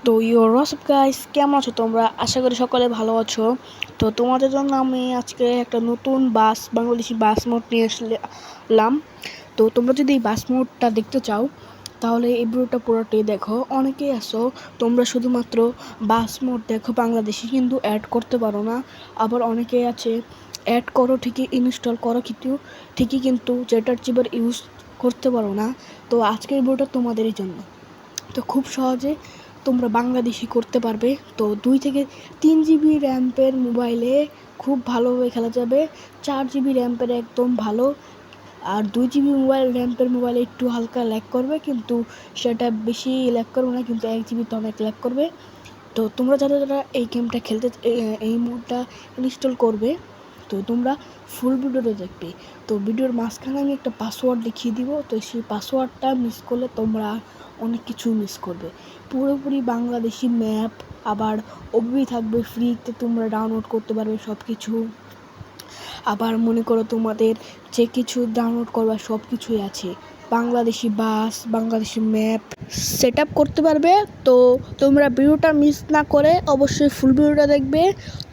তো WhatsApp guys, কেমন আছো তোমরা? আশা করি সকলে ভালো আছো। তো তোমাদের জন্য আমি আজকে একটা নতুন বাংলাদেশি বাস মোড নিয়ে আসলাম। তো তোমরা যদি এই বাস মোডটা দেখতে চাও তাহলে এই ভিডিওটা পুরোটাই দেখো। অনেকেই আসো তোমরা শুধুমাত্র বাস মোড দেখো বাংলাদেশি, কিন্তু অ্যাড করতে পারো না। আবার অনেকেই আছে অ্যাড করো ঠিকই, ইনস্টল করো ঠিকই, কিন্তু যেটার চিবার ইউজ করতে পারো না। তো আজকের ভিডিওটা তোমাদেরই জন্য। তো খুব সহজে তোমরা বাংলাদেশি করতে পারবে। তো 2 থেকে 3 জিবি র্যাম্পের মোবাইলে খুব ভালোভাবে খেলা যাবে। 4 জিবি র্যাম্পের একদম ভালো। আর 2 জিবি র্যাম্পের মোবাইলে একটু হালকা ল্যাগ করবে, কিন্তু সেটা বেশি ল্যাগ করবে না, কিন্তু 1 জিবি তো অনেক ল্যাগ করবে। তো তোমরা যারা এই গেমটা খেলতে, এই মোডটা ইনস্টল করবে, তো তোমরা ফুল ভিডিওটা দেখবে। তো ভিডিওর মাঝখানে আমি একটা পাসওয়ার্ড লিখিয়ে দিব। তো সেই পাসওয়ার্ডটা মিস করলে তোমরা অনেক কিছু মিস করবে। পুরোপুরি বাংলাদেশি ম্যাপ, আবার ওবিবি থাকবে ফ্রিতে, তোমরা ডাউনলোড করতে পারবে সব কিছু। আবার মনে করো তোমাদের যে কিছু ডাউনলোড করবার সব কিছুই আছে। বাংলাদেশি বাস, বাংলাদেশি ম্যাপ সেট আপ করতে পারবে। তো তোমরা ভিডিওটা মিস না করে অবশ্যই ফুল ভিডিওটা দেখবে।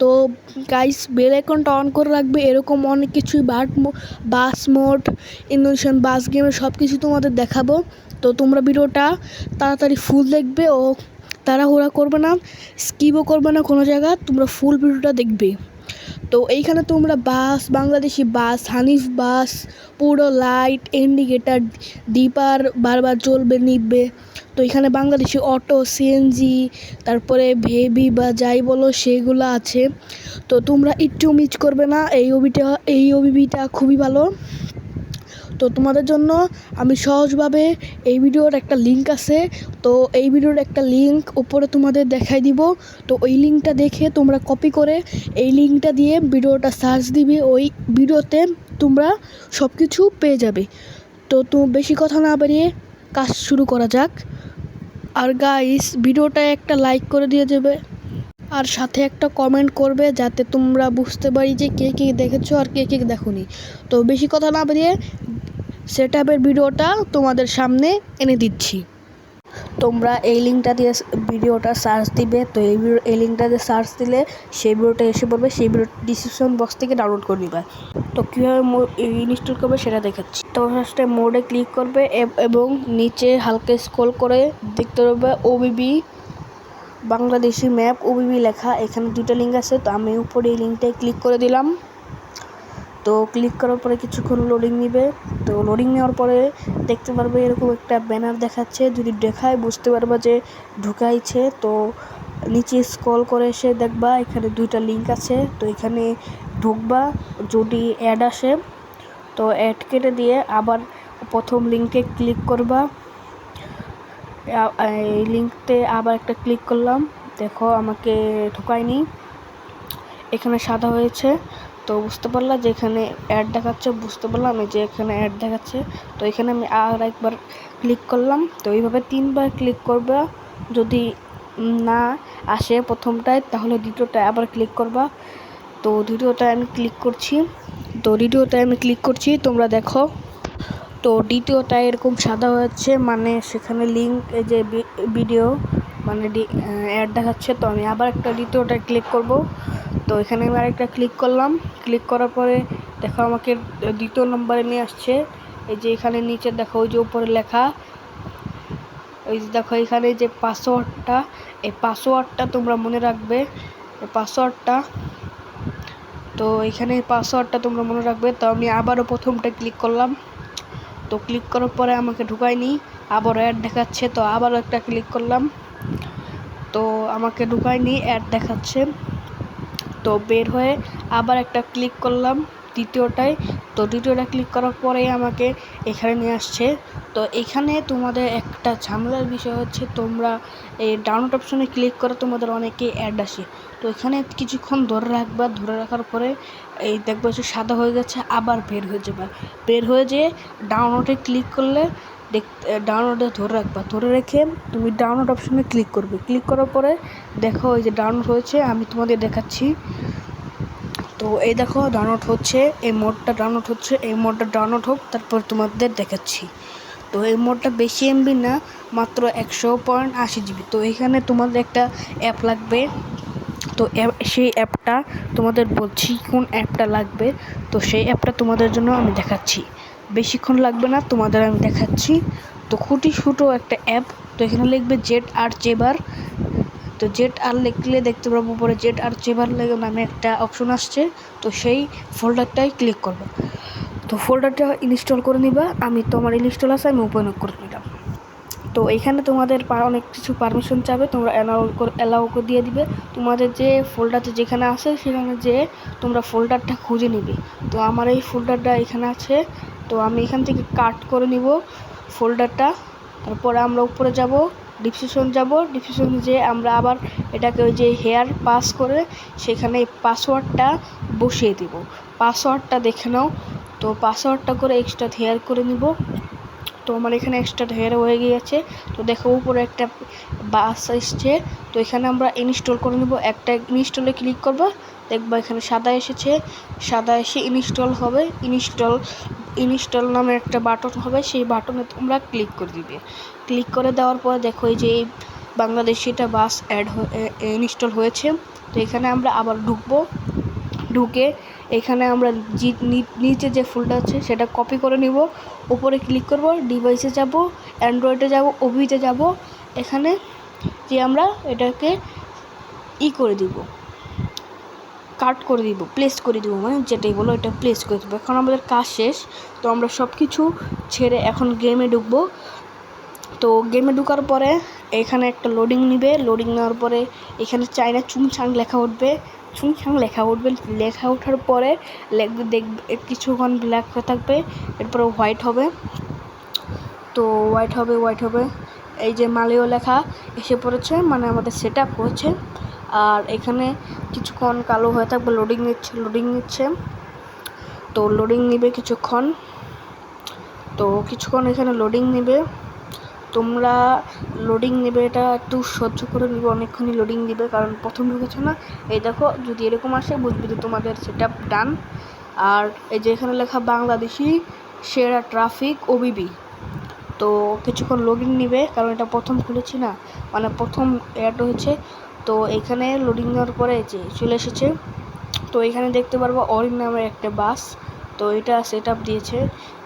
তো গাইস, বেল আইকনটা অন করে রাখবে। এরকম অনেক কিছুই বাস মোড, ইন্দোনেশিয়ান বাস গেমের সব কিছু তোমাদের দেখাবো। তো তোমরা ভিডিওটা তাড়াতাড়ি ফুল দেখবে ও তাড়াহুড়া করবে না, স্কিপও করবে না কোনো জায়গা, তোমরা ফুল ভিডিওটা দেখবে। তো এইখানে তোমরা বাংলাদেশি বাস, হানিফ বাস, পুরো লাইট, ইন্ডিকেটার, ডিপার বারবার জ্বলবে নিববে। তো এখানে বাংলাদেশি অটো, সিএনজি, তারপরে ভেবি বা যাই বলো সেগুলো আছে। তো তোমরা একটু মিস করবে না। এই ওবিবিটা খুবই ভালো। তো তোমাদের জন্য আমি সহজভাবে এই ভিডিওর একটা লিঙ্ক আছে। তো এই ভিডিওর একটা লিঙ্ক উপরে তোমাদের দেখাই দিব। তো ওই লিঙ্কটা দেখে তোমরা কপি করে এই লিঙ্কটা দিয়ে ভিডিওটা সার্চ দিবে। ওই ভিডিওতে তোমরা সব কিছু পেয়ে যাবে। তো বেশি কথা না বাড়িয়ে কাজ শুরু করা যাক। আর গাইস, ভিডিওটা একটা লাইক করে দিয়ে যাবে, আর সাথে একটা কমেন্ট করবে, যাতে তোমরা বুঝতে পারি যে কে কে দেখেছো আর কে কে দেখোনি। তো বেশি কথা না বাড়িয়ে সেট আপের ভিডিওটা তোমাদের সামনে এনে দিচ্ছি। তোমরা এই লিঙ্কটা দিয়ে ভিডিওটা সার্চ দিবে। তো এই লিঙ্কটা দিয়ে সার্চ দিলে সেই ভিডিওটা এসে পড়বে। সেই ভিডিও ডিসক্রিপশন বক্স থেকে ডাউনলোড করে নিবে। তো কীভাবে ইনস্টল করবে সেটা দেখাচ্ছি। তো ফার্স্টে মোডে ক্লিক করবে এবং নিচে হালকা স্ক্রল করে দেখতে পারবে ওবিবি বাংলাদেশি ম্যাপ, ওবিবি লেখা। এখানে 2টা লিঙ্ক আছে। তো আমি উপরে এই লিঙ্কটায় ক্লিক করে দিলাম। তো ক্লিক করার পরে কিছুক্ষণ লোডিং নেবে। তো লোডিং নেওয়ার পরে দেখতে পারবে এরকম একটা ব্যানার দেখাচ্ছে। যদি দেখায় বুঝতে পারবা যে ঢুকাইছে। তো নিচে স্ক্রল করে এসে দেখবা এখানে 2টা লিঙ্ক আছে। তো এখানে ঢুকবা, যদি অ্যাড আসে তো অ্যাড কেটে দিয়ে আবার প্রথম লিঙ্কে ক্লিক করবা। এই লিঙ্কতে আবার একটা ক্লিক করলাম, দেখো আমাকে ঢুকায়নি, এখানে সাদা হয়েছে। তো বুঝতে পারলাম যে এখানে অ্যাড দেখাচ্ছে, বুঝতে পারলাম যে এখানে অ্যাড দেখাচ্ছে। তো এখানে আমি আর একবার ক্লিক করলাম। তো এইভাবে 3বার ক্লিক করবা। যদি না আসে প্রথমটায়, তাহলে দ্বিতীয়টায় আবার ক্লিক করবা। তো দ্বিতীয়টায় আমি ক্লিক করছি, তোমরা দেখো। তো দ্বিতীয়টায় এরকম সাদা হচ্ছে, মানে সেখানে লিঙ্ক, এই যে ভিডিও মানে অ্যাড দেখাচ্ছে। তো আমি আবার একটা দ্বিতীয়টায় ক্লিক করব। তো এখানে আমি আরেকটা ক্লিক করলাম। ক্লিক করার পরে দেখো আমাকে দ্বিতীয় নম্বরে নিয়ে আসছে। এই যে এখানে নিচে দেখো, ওই যে উপরে লেখা, ওই যে দেখো এখানে যে পাসওয়ার্ডটা, এই পাসওয়ার্ডটা তোমরা মনে রাখবে। এই পাসওয়ার্ডটা, তো এখানে পাসওয়ার্ডটা তোমরা মনে রাখবে। তো আমি আবারও প্রথমটা ক্লিক করলাম। তো ক্লিক করার পরে আমাকে ঢুকায়নি, আবার অ্যাড দেখাচ্ছে। তো আবারও একটা ক্লিক করলাম, তো আমাকে ঢুকায়নি, অ্যাড দেখাচ্ছে। তো বের হয়ে আবার একটা ক্লিক করলাম দ্বিতীয়টায়। তো দ্বিতীয়টা ক্লিক করার পরেই আমাকে এখানে নিয়ে আসছে। তো এখানে তোমাদের একটা ঝামেলার বিষয় হচ্ছে, তোমরা এই ডাউনলোড অপশনে ক্লিক করে তোমাদের অনেকেই অ্যাড আসে। তো এখানে কিছুক্ষণ ধরে রাখবা, ধরে রাখার পরে এই দেখবে যে সাদা হয়ে গেছে, আবার বের হয়ে যেয়ে ডাউনলোডে ক্লিক করলে ডাউনলোডে ধরে রাখবা, ধরে রেখে তুমি ডাউনলোড অপশনে ক্লিক করবে। ক্লিক করার পরে দেখো এই যে ডাউনলোড হয়েছে, আমি তোমাদের দেখাচ্ছি। তো এই দেখো ডাউনলোড হচ্ছে, এই মোডটা ডাউনলোড হচ্ছে। এই মোডটা ডাউনলোড হোক, তারপর তোমাদের দেখাচ্ছি। তো এই মোডটা বেশি এমবি না, মাত্র 100.80 GB। তো এখানে তোমাদের একটা অ্যাপ লাগবে। তো সেই অ্যাপটা তোমাদের বলছি কোন অ্যাপটা লাগবে। তো সেই অ্যাপটা তোমাদের জন্য আমি দেখাচ্ছি, বেশিক্ষণ লাগবে না, তোমাদের আমি দেখাচ্ছি। তো খুঁটি ছোটো একটা অ্যাপ। তো এখানে লিখবে ZR চেবার। তো ZR লিখলে দেখতে পাবো উপরে ZR চেবার নামে একটা অপশন আসছে। তো সেই ফোল্ডারটাই ক্লিক করবে। তো ফোল্ডারটা ইনস্টল করে নিবা। আমি তো আমার ইনস্টল আছে, আমি ওপেন করে নিলাম। তো এখানে তোমাদের অনেক কিছু পারমিশন চাবে, তোমরা অ্যালাউ করে দিয়ে দিবে। তোমাদের যে ফোল্ডারটা যেখানে আছে সেখানে যে তোমরা ফোল্ডারটা খুঁজে নিবে। তো আমার এই ফোল্ডারটা এখানে আছে। তো আমি এখান থেকে কাট করে নিব ফোল্ডারটা। তারপরে আমরা উপরে যাব, ডিসক্রিপশন যাব, ডিসক্রিপশন যে আমরা আবার এটাকে ওই যে হেয়ার পাস করে সেখানে পাসওয়ার্ডটা বসিয়ে দিব। পাসওয়ার্ডটা দেখে নাও। তো পাসওয়ার্ডটা করে এক্সট্রা হেয়ার করে নিব। তো আমার এখানে এক্সট্রা হেয়ার হয়ে গিয়েছে। তো দেখো উপরে একটা বাস এসছে। তো এখানে আমরা ইনস্টল করে নেব। একটা ইনস্টলে ক্লিক করবো, দেখবা এখানে সাদা এসেছে। সাদা এসে ইনস্টল হবে। ইনস্টল নামে একটা বাটন হবে, সেই বাটনে তোমরা ক্লিক করে দিবে। ক্লিক করে দেওয়ার পর দেখো এই যে বাংলাদেশিটা বাস ইনস্টল হয়েছে। তো এখানে আমরা আবার ঢুকে এখানে আমরা নিচে যে ফোল্ডার আছে সেটা কপি করে নিব। উপরে ক্লিক করব, ডিভাইসে যাব, অ্যান্ড্রয়েডে যাব, ওবিতে যাব। এখানে যে আমরা এটাকে করে দিব, কাট করে দিব, প্লেস করে দিব, মানে যেটাই বলো এটা প্লেস করে দেবো। এখন আমাদের কাজ শেষ। তো আমরা সব কিছু ছেড়ে এখন গেমে ঢুকবো। তো গেমে ঢোকার পরে এখানে একটা লোডিং নিবে। লোডিং নেওয়ার পরে এখানে চায়না চুংছাং লেখা উঠবে। লেখা ওঠার পরে দেখবে কিছুক্ষণ ব্ল্যাক হয়ে থাকবে, এরপরে হোয়াইট হবে। তো হোয়াইট হবে। এই যে মালিও লেখা এসে পড়েছে, মানে আমাদের সেট আপ হয়েছে। আর এখানে কিছুক্ষণ কালো হয়ে থাকবে, লোডিং নিচ্ছে। তো লোডিং নিবে কিছুক্ষণ। এখানে লোডিং নিবে। তোমরা লোডিং নেবে, এটা একটু সহ্য করে নিবে, অনেকক্ষণই লোডিং দিবে, কারণ প্রথম ঢুকেছো না। এই দেখো যদি এরকম আসে বুঝবে যে তোমাদের সেট আপ ডান। আর এই যে এখানে লেখা বাংলাদেশি সেরা ট্রাফিক ওবিবি। তো কিছুক্ষণ লোডিং নিবে, কারণ এটা প্রথম খুলেছি না, মানে প্রথম অ্যাড হয়েছে। তো এখানে লোডিং নেওয়ার পরে যে চলে এসেছে। তো এখানে দেখতে পারবো অরিন নামের একটা বাস। তো এটা সেট আপ দিয়েছে,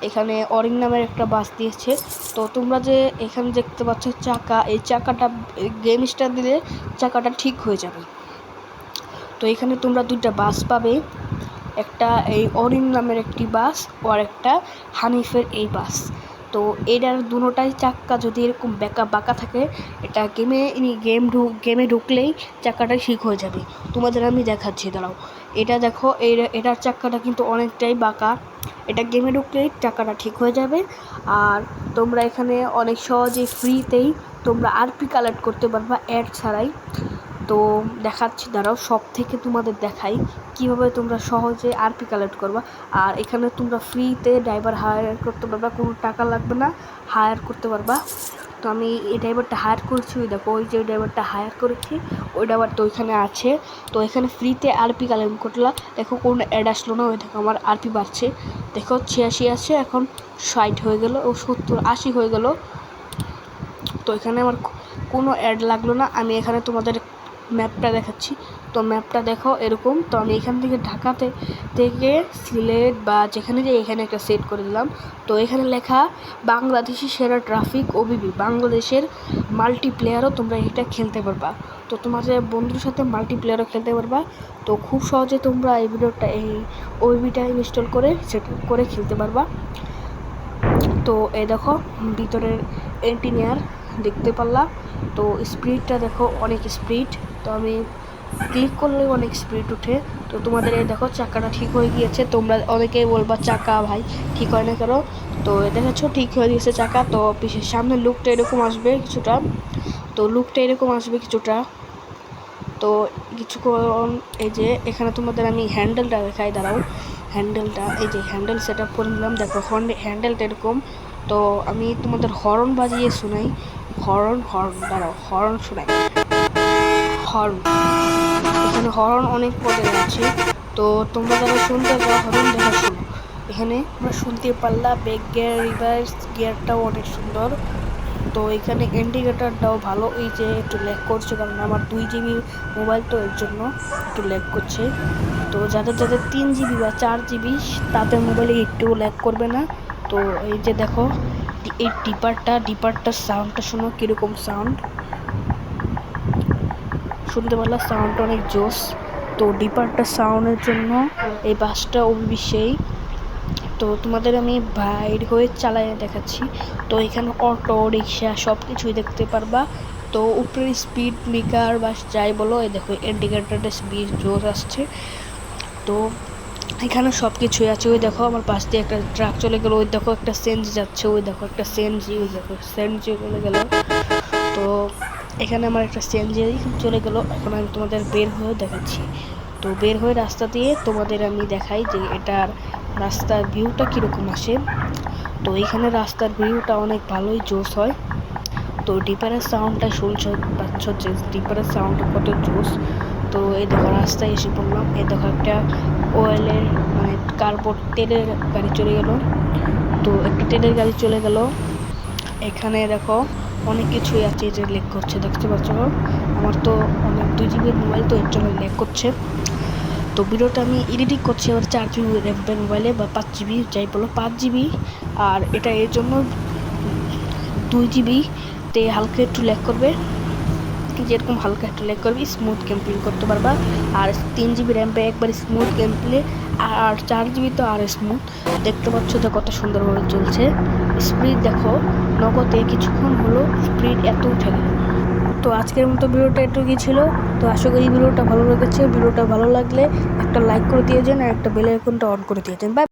এখানে অরিন নামের একটা বাস দিয়েছে। তো তোমরা যে এখানে দেখতে পাচ্ছ চাকা, এই চাকাটা গেম স্টার দিলে চাকাটা ঠিক হয়ে যাবে। তো এখানে তোমরা দুইটা বাস পাবে, একটা এই অরিন নামের একটি বাস, আর একটা হানিফের এই বাস। তো এটার দুটোটাই চাক্কা যদি এরকম বাঁকা থাকে, এটা গেমে ঢুকলেই চাক্কাটা ঠিক হয়ে যাবে। তোমাদের আমি দেখাচ্ছি, দাঁড়াও। এটা দেখো, এটার চাক্কাটা কিন্তু অনেকটাই বাঁকা। এটা গেমে ঢুকলেই চাক্কাটা ঠিক হয়ে যাবে। আর তোমরা এখানে অনেক সহজেই ফ্রিতেই তোমরা আরপি কালেক্ট করতে পারবা অ্যাড ছাড়াই। তো দেখাচ্ছি, দাঁড়াও, সব থেকে তোমাদের দেখাই কিভাবে তোমরা সহজে আরপি কালেক্ট করবা। আর এখানে তোমরা ফ্রিতে ড্রাইভার হায়ার করতে পারবা, কোনো টাকা লাগবে না, হায়ার করতে পারবা। তো আমি এই ড্রাইভারটা হায়ার করেছি, ওই দেখো ওই যে ড্রাইভারটা হায়ার করেছি, ওই ড্রাইভারটা ওইখানে আছে। তো এখানে ফ্রিতে আরপি কালেক্ট করলাম। দেখো কোনো অ্যাড আসলো না, ওই দেখো আমার আরপি বাড়ছে। দেখো 86 আছে, এখন 60 হয়ে গেল, ও 70 80 হয়ে গেল। তো এখানে আমার কোনো অ্যাড লাগলো না। আমি এখানে তোমাদের ম্যাপটা দেখাচ্ছি। তো ম্যাপটা দেখো এরকম। তো আমি এখান থেকে ঢাকাতে থেকে সিলেট বা যেখানে যাই এখানে একটা সেট করে দিলাম। তো এখানে লেখা বাংলাদেশি সেরা ট্রাফিক ওবিবি, বাংলাদেশের মাল্টিপ্লেয়ারও তোমরা এটা খেলতে পারবা। তো তোমাদের বন্ধুর সাথে মাল্টিপ্লেয়ারও খেলতে পারবা। তো খুব সহজে তোমরা এই ওবিবিটা ইনস্টল করে সেট করে খেলতে পারবা। তো এই দেখো ভিতরের ইঞ্জিনিয়ার দেখতে পারলাম। তো স্পিডটা দেখো, অনেক স্পিড। তো আমি ক্লিক করলে অনেক স্পিড উঠে। তো তোমাদের এই দেখো চাকাটা ঠিক হয়ে গিয়েছে। তোমরা অনেকেই বলবা চাকা ভাই ঠিক হয় না কেন। তো দেখেছো ঠিক হয়ে গিয়েছে চাকা। তো পিছের সামনে লুকটা এরকম আসবে কিছুটা। তো কিছুক্ষণ এই যে এখানে তোমাদের আমি হ্যান্ডেলটা দেখাই, দাঁড়াও। হ্যান্ডেলটা এই যে হ্যান্ডেল সেট আপ করে নিলাম। দেখো হ্যান্ডেলটা এরকম। তো আমি তোমাদের হর্ন বাজিয়ে শোনাই। দাঁড়াও, হর্ন শোনাই। এখানে হর্ন অনেক পদের আছে। তো তোমরা যারা শুনতে চাও হর্ন দেখা শোনো। এখানে আমরা শুনতে পারলাম ব্যাক গিয়ার রিভার্স গিয়ারটাও অনেক সুন্দর। তো এখানে ইন্ডিকেটারটাও ভালো, এই যে একটু ল্যাগ করছে কারণ আমার 2 GB মোবাইল, তো এর জন্য একটু ল্যাগ করছে। তো যাদের 3 GB বা 4 GB তাদের মোবাইলে একটু ল্যাগ করবে না। তো এই যে দেখো এই ডিপারটার সাউন্ডটা শোনো কীরকম সাউন্ড, শুনতে পারলা সাউন্ডটা অনেক জোস। তো ডিপারটার সাউন্ডের জন্য এই বাসটা অভিবিশেই। তো তোমাদের আমি বাইর হয়ে চালায় দেখাচ্ছি। তো এখানে অটো রিক্সা সব কিছুই দেখতে পারবা। তো উপরে স্পিড ব্রেকার বা যাই বলো, এই দেখো ইন্ডিকেটারটা স্পিড জোর আসছে। তো এখানে সব কিছুই আছে। ওই দেখো আমার পাশ দিয়ে একটা ট্রাক চলে গেলো, ওই দেখো একটা সিএনজি যাচ্ছে, ওই দেখো একটা সিএনজি, ওই দেখো সিএনজি চলে গেল। তো এখানে আমার একটা সিএনজি চলে গেল। এখন আমি তোমাদের বের হয়ে দেখাচ্ছি। তো বের হয়ে রাস্তা দিয়ে তোমাদের আমি দেখাই যে এটার রাস্তার ভিউটা কীরকম আসে। তো এখানে রাস্তার ভিউটা অনেক ভালোই জোস হয়। তো ডিপারের সাউন্ডটা শুনছ পাচ্ছ যে ডিপারের সাউন্ডটা কত জোস। তো এই দেখো রাস্তায় এসে পড়লাম, এই দেখো একটা অয়েলের মানে কার্বোর্ড তেলের গাড়ি চলে গেল। তো একটা তেলের গাড়ি চলে গেল। এখানে দেখো অনেক কিছুই আছে যে ল্যাগ করছে, দেখতে পাচ্ছ। আমার তো অনেক 2 GB মোবাইল, তো এর জন্য ল্যাগ করছে। তো ভিডিওটা আমি এডিটিং করছি আমার 4 GB র্যামের মোবাইলে বা 5 GB যাই বলো 5 GB। আর এটা এর জন্য 2 GB তে হালকা একটু ল্যাগ করবে, যেরকম হালকা একটু ল্যাগ করবে স্মুথ গেম প্লে করতে পারবা। আর 3 GB র্যাম পে একবার স্মুথ গেম প্লে, আর 4 GB তো আর স্মুথ। দেখতে পাচ্ছ তো কত সুন্দরভাবে চলছে। স্পিড দেখো নগদে কিছুক্ষণ হলো স্পিড এত উঠে গেল। তো আজকের মতো ভিডিওটা এটুকুই ছিল। তো আশা করি ভিডিওটা ভালো লেগেছে। ভিডিওটা ভালো লাগলে একটা লাইক করে দিয়ে যান আর একটা বেল আইকনটা অন করে দিয়ে যান। বাই।